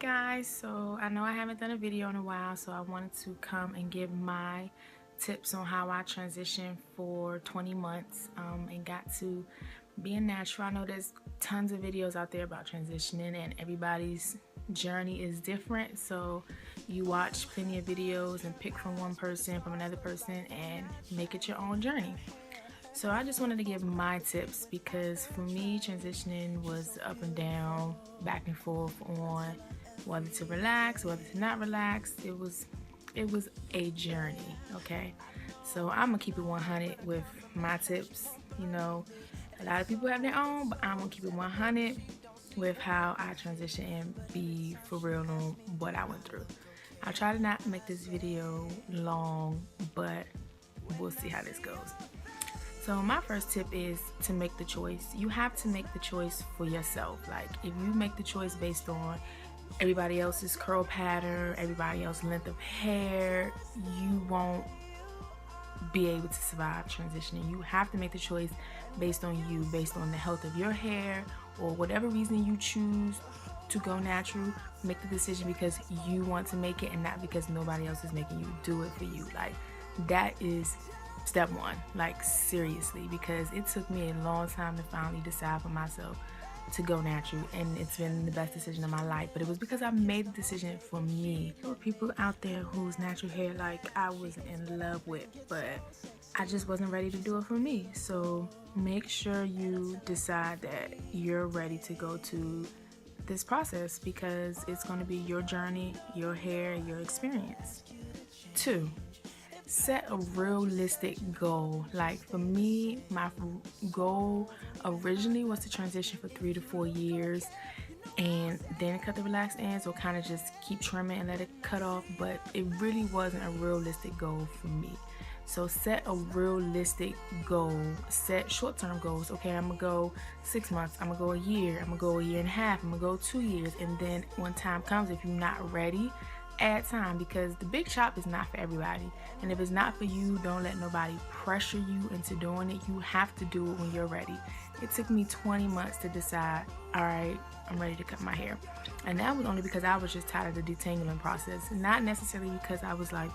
Guys, so I know I haven't done a video in a while, so I wanted to come and give my tips on how I transitioned for 20 months and got to being natural. I know there's tons of videos out there about transitioning and everybody's journey is different, so you watch plenty of videos and pick from one person, from another person, and make it your own journey. So I just wanted to give my tips because for me, transitioning was up and down, back and forth on whether to relax, whether to not relax. It was a journey, okay? So I'm gonna keep it 100 with my tips. You know, a lot of people have their own, but I'm gonna keep it 100 with how I transition and be for real on what I went through. I'll try to not make this video long, but we'll see how this goes. So my first tip is to make the choice. You have to make the choice for yourself. Like, if you make the choice based on everybody else's curl pattern, everybody else's length of hair, you won't be able to survive transitioning. You have to make the choice based on you, based on the health of your hair, or whatever reason you choose to go natural. Make the decision because you want to make it and not because nobody else is making you do it for you. Like, that is step one, like seriously, because it took me a long time to finally decide for myself to go natural, and it's been the best decision of my life. But it was because I made the decision for me. There were people out there whose natural hair like I was in love with, but I just wasn't ready to do it for me. So make sure you decide that you're ready to go to this process because it's going to be your journey, your hair, your experience. 2, set a realistic goal. Like for me, my goal originally was to transition for 3 to 4 years and then cut the relaxed ends, or kind of just keep trimming and let it cut off, but it really wasn't a realistic goal for me. So set a realistic goal, set short-term goals. Okay, I'm gonna go 6 months, I'm gonna go a year, I'm gonna go a year and a half, I'm gonna go 2 years, and then when time comes, if you're not ready, add time, because the big chop is not for everybody. And if it's not for you, don't let nobody pressure you into doing it. You have to do it when you're ready. It took me 20 months to decide, all right, I'm ready to cut my hair. And that was only because I was just tired of the detangling process. Not necessarily because I was like,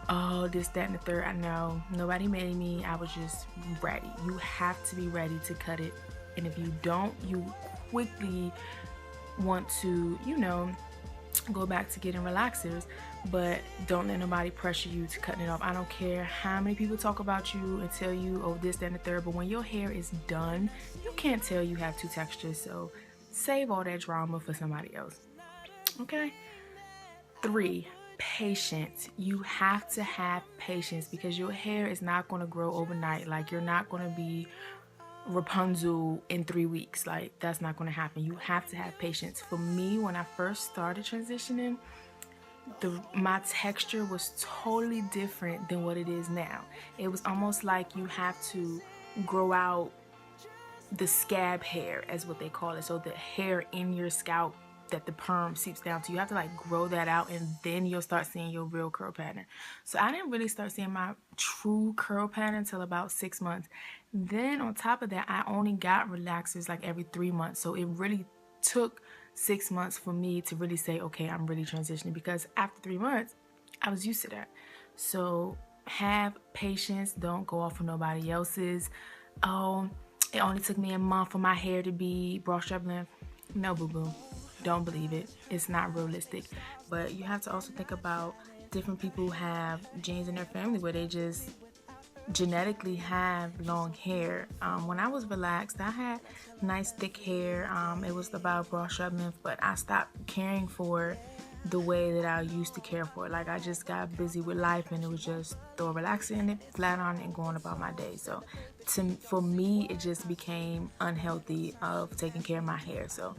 oh, this, that, and the third. I know nobody made me. I was just ready. You have to be ready to cut it. And if you don't, you quickly want to, go back to getting relaxers, but don't let nobody pressure you to cutting it off. I don't care how many people talk about you and tell you, oh, this, that, and the third, but when your hair is done, you can't tell you have 2 textures, so save all that drama for somebody else, okay? 3, patience. You have to have patience because your hair is not going to grow overnight. Like, you're not going to be Rapunzel in 3 weeks. Like, that's not going to happen. You have to have patience. For me, when I first started transitioning, my texture was totally different than what it is now. It was almost like you have to grow out the scab hair, as what they call it. So the hair in your scalp that the perm seeps down to, you have to like grow that out, and then you'll start seeing your real curl pattern. So I didn't really start seeing my true curl pattern until about 6 months. Then on top of that, I only got relaxers like every 3 months. So it really took 6 months for me to really say, okay, I'm really transitioning, because after 3 months, I was used to that. So have patience. Don't go off of nobody else's. Oh, it only took me a month for my hair to be broad strap length. No, boo-boo. Don't believe it. It's not realistic. But you have to also think about different people who have genes in their family where they just genetically have long hair. When I was relaxed, I had nice thick hair. It was about broad strap length, but I stopped caring for the way that I used to care for it. Like, I just got busy with life, and it was just throw a relaxer in it, flat on it, and going about my day. So for me, it just became unhealthy of taking care of my hair. So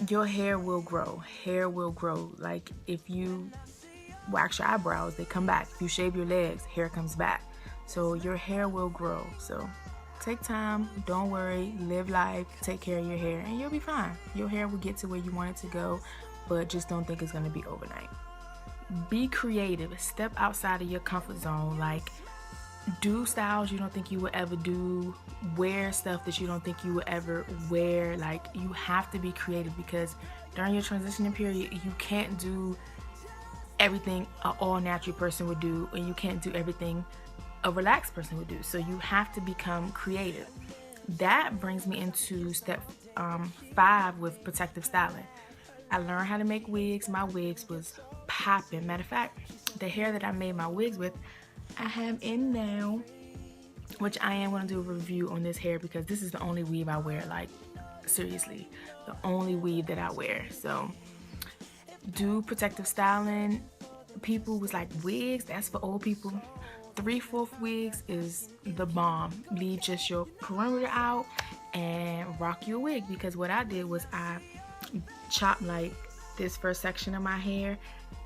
your hair will grow. Hair will grow. Like, if you wax your eyebrows, they come back. If you shave your legs, hair comes back. So your hair will grow. So take time, don't worry, live life, take care of your hair, and you'll be fine. Your hair will get to where you want it to go, but just don't think it's gonna be overnight. Be creative. Step outside of your comfort zone. Like, do styles you don't think you would ever do, wear stuff that you don't think you would ever wear. Like, you have to be creative because during your transitioning period, you can't do everything an all natural person would do, and you can't do everything a relaxed person would do. So you have to become creative. That brings me into step 5 with protective styling. I learned how to make wigs. My wigs was popping. Matter of fact, the hair that I made my wigs with, I have in now, which I am going to do a review on this hair because this is the only weave I wear. Like, seriously, the only weave that I wear. So do protective styling. People was like, wigs, that's for old people. 3/4 wigs is the bomb. Leave just your perimeter out and rock your wig, because what I did was I chopped like this first section of my hair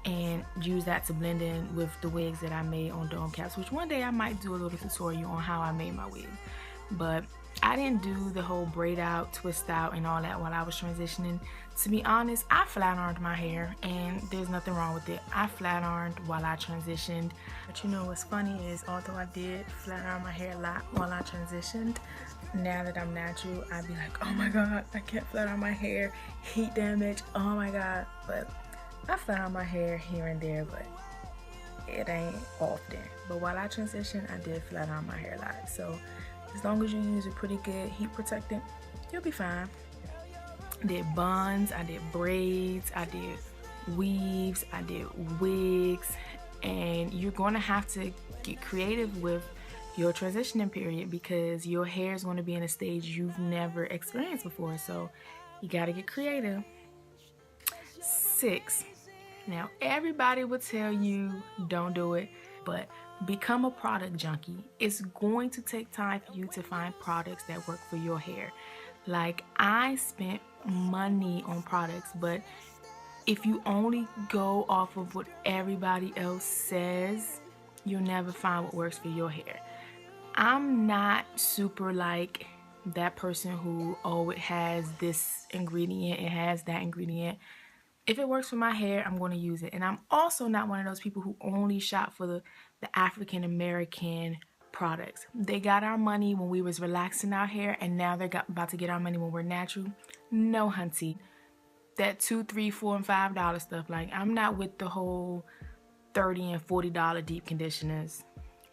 and use that to blend in with the wigs that I made on dome caps, which one day I might do a little tutorial on how I made my wig. But I didn't do the whole braid out, twist out, and all that while I was transitioning. To be honest, I flat ironed my hair, and there's nothing wrong with it. I flat ironed while I transitioned. But you know what's funny is, although I did flat iron my hair a lot while I transitioned, now that I'm natural, I'd be like, oh my god, I can't flat iron my hair, heat damage, oh my god. But I flat iron my hair here and there, but it ain't often. But while I transitioned, I did flat iron my hair a lot. So as long as you use a pretty good heat protectant, you'll be fine. I did buns, I did braids, I did weaves, I did wigs, and you're going to have to get creative with your transitioning period because your hair is going to be in a stage you've never experienced before. So you got to get creative. 6. Now, everybody will tell you don't do it, but become a product junkie. It's going to take time for you to find products that work for your hair. Like, I spent money on products, but if you only go off of what everybody else says, you'll never find what works for your hair. I'm not super like that person who, oh, it has this ingredient, it has that ingredient. If it works for my hair, I'm going to use it. And I'm also not one of those people who only shop for the African American products. They got our money when we was relaxing our hair, and now they're about to get our money when we're natural. No, hunty. That $2, $3, $4, and $5 stuff. Like, I'm not with the whole $30 and $40 deep conditioners.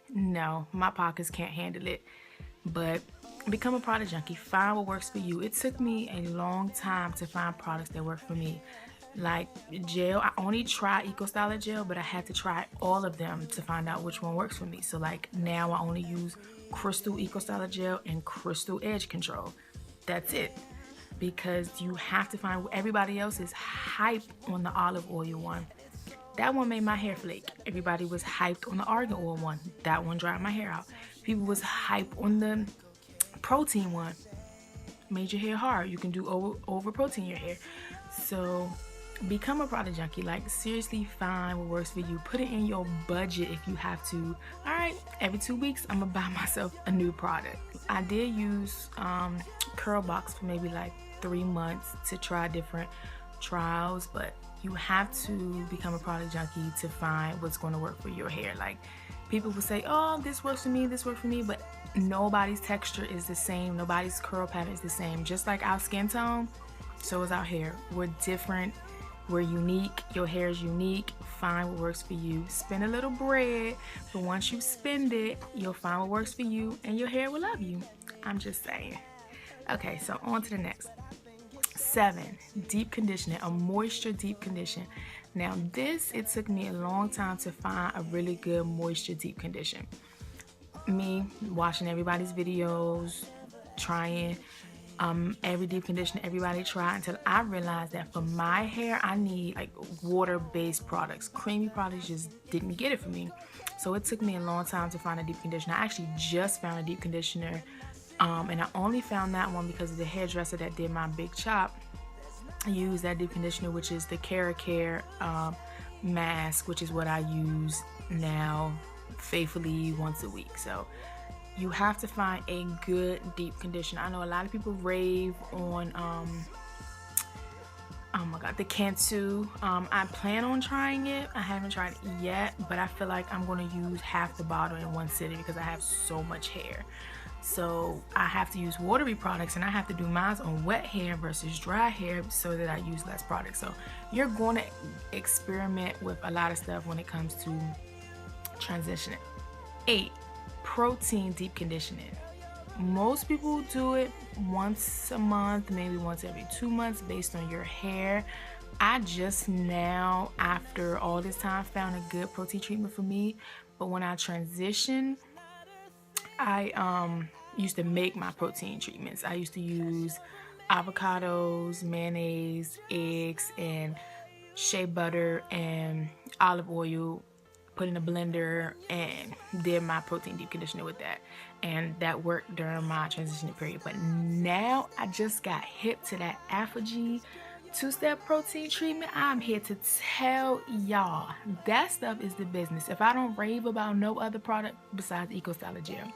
No, my pockets can't handle it. But become a product junkie. Find what works for you. It took me a long time to find products that work for me. Like gel, I only tried EcoStyler gel, but I had to try all of them to find out which one works for me. So like now I only use Crystal EcoStyler gel and Crystal Edge Control. That's it. Because you have to find, everybody else is hype on the olive oil one. That one made my hair flake. Everybody was hyped on the argan oil one. That one dried my hair out. People was hype on the protein one. Made your hair hard. You can do over protein your hair. So become a product junkie. Like, seriously, find what works for you. Put it in your budget if you have to. All right, every 2 weeks, I'm gonna buy myself a new product. I did use Curlbox for maybe like 3 months to try different trials, but you have to become a product junkie to find what's going to work for your hair. Like, people will say, oh, this works for me, this works for me, but nobody's texture is the same. Nobody's curl pattern is the same. Just like our skin tone, so is our hair. We're different. We're unique. Your hair is unique. Find what works for you. Spend a little bread, but once you spend it, you'll find what works for you and your hair will love you. I'm just saying. Okay, so on to the next. 7, deep conditioning, a moisture deep condition. Now this, it took me a long time to find a really good moisture deep condition. Me watching everybody's videos, trying every deep conditioner everybody tried, until I realized that for my hair, I need like water-based products. Creamy products just didn't get it for me. So it took me a long time to find a deep conditioner. I actually just found a deep conditioner, and I only found that one because of the hairdresser that did my big chop. I used that deep conditioner, which is the Care mask, which is what I use now faithfully once a week. So you have to find a good deep conditioner. I know a lot of people rave on oh my god, the Cantu. I plan on trying it. I haven't tried it yet, but I feel like I'm going to use half the bottle in one sitting because I have so much hair. So I have to use watery products, and I have to do mine on wet hair versus dry hair so that I use less product. So you're going to experiment with a lot of stuff when it comes to transitioning. 8, protein deep conditioning. Most people do it once a month, maybe once every 2 months based on your hair. I just now, after all this time, found a good protein treatment for me. But when I transitioned, I used to make my protein treatments. I used to use avocados, mayonnaise, eggs, and shea butter and olive oil, put in a blender, and did my protein deep conditioner with that. And that worked during my transition period. But now I just got hip to that ApHogee 2-step protein treatment. I'm here to tell y'all that stuff is the business. If I don't rave about no other product besides EcoStyle Gel,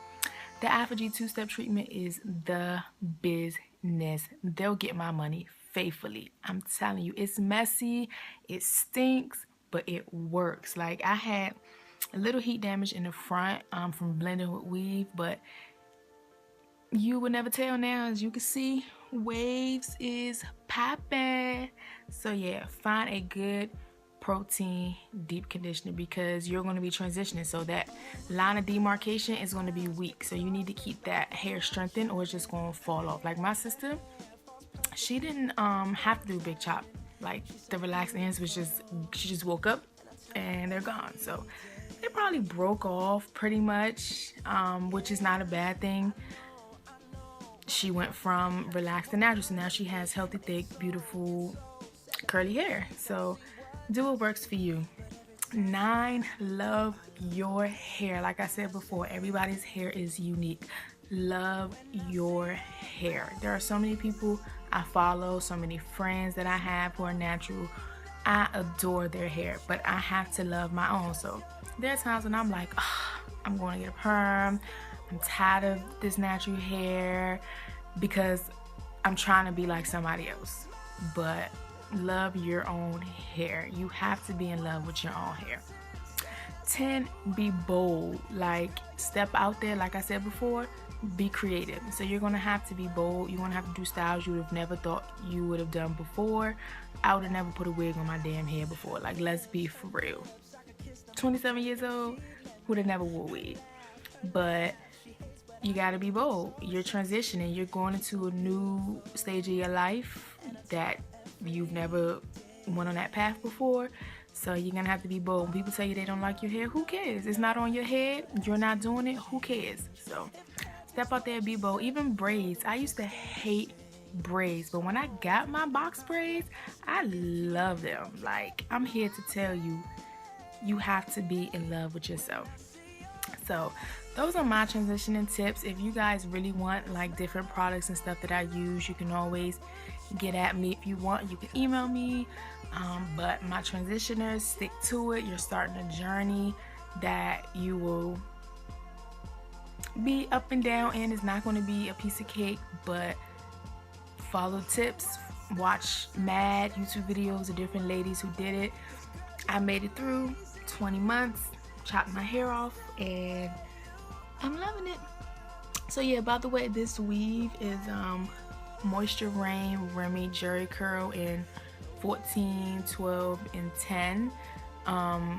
the ApHogee 2-step treatment is the business. They'll get my money faithfully. I'm telling you, it's messy, it stinks, but it works. Like, I had a little heat damage in the front from blending with weave, but you would never tell now. As you can see, waves is popping. So yeah, find a good protein deep conditioner because you're going to be transitioning, so that line of demarcation is going to be weak. So you need to keep that hair strengthened or it's just going to fall off. Like my sister, she didn't have to do a big chop. Like the relaxed ends was just, she just woke up and they're gone. So they probably broke off pretty much, which is not a bad thing. She went from relaxed to natural, so now she has healthy, thick, beautiful, curly hair. So do what works for you. 9, love your hair. Like I said before, everybody's hair is unique. Love your hair. There are so many people I follow, so many friends that I have who are natural. I adore their hair, but I have to love my own. So there are times when I'm like, oh, I'm going to get a perm. I'm tired of this natural hair because I'm trying to be like somebody else. But love your own hair. You have to be in love with your own hair. 10, be bold. Like, step out there. Like I said before, be creative. So you're going to have to be bold. You're going to have to do styles you would have never thought you would have done before. I would have never put a wig on my damn hair before. Like, let's be for real. 27 years old, would have never wore a wig. But you got to be bold. You're transitioning. You're going into a new stage of your life that you've never went on that path before. So you're going to have to be bold. When people tell you they don't like your hair, who cares? It's not on your head. You're not doing it. Who cares? So step out there and be bold. Even braids. I used to hate braids, but when I got my box braids, I love them. Like, I'm here to tell you, you have to be in love with yourself. So those are my transitioning tips. If you guys really want like different products and stuff that I use, you can always get at me. If you want, you can email me. But my transitioners, stick to it. You're starting a journey that you will be up and down, and it's not going to be a piece of cake, but follow tips. Watch mad YouTube videos of different ladies who did it. I made it through 20 months, chopped my hair off, and I'm loving it. So yeah, by the way, this weave is Moisture Rain Remy Jerry Curl in 14, 12, and 10. I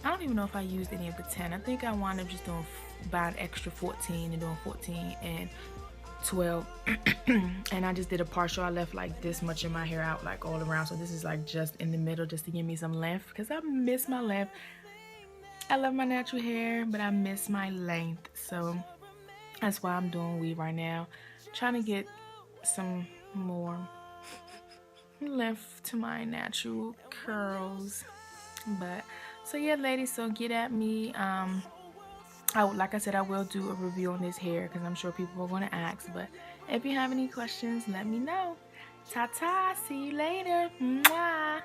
don't even know if I used any of the 10. I think I wound up just doing buying extra 14 and doing 14 and 12. And I just did a partial. I left like this much of my hair out, like all around. So this is like just in the middle, just to give me some length, because I miss my length. I love my natural hair, but I miss my length. So that's why I'm doing weave right now. Trying to get some more length to my natural curls. But so yeah, ladies, so get at me. Like I said, I will do a review on this hair because I'm sure people are going to ask. But if you have any questions, let me know. Ta-ta. See you later. Mwah.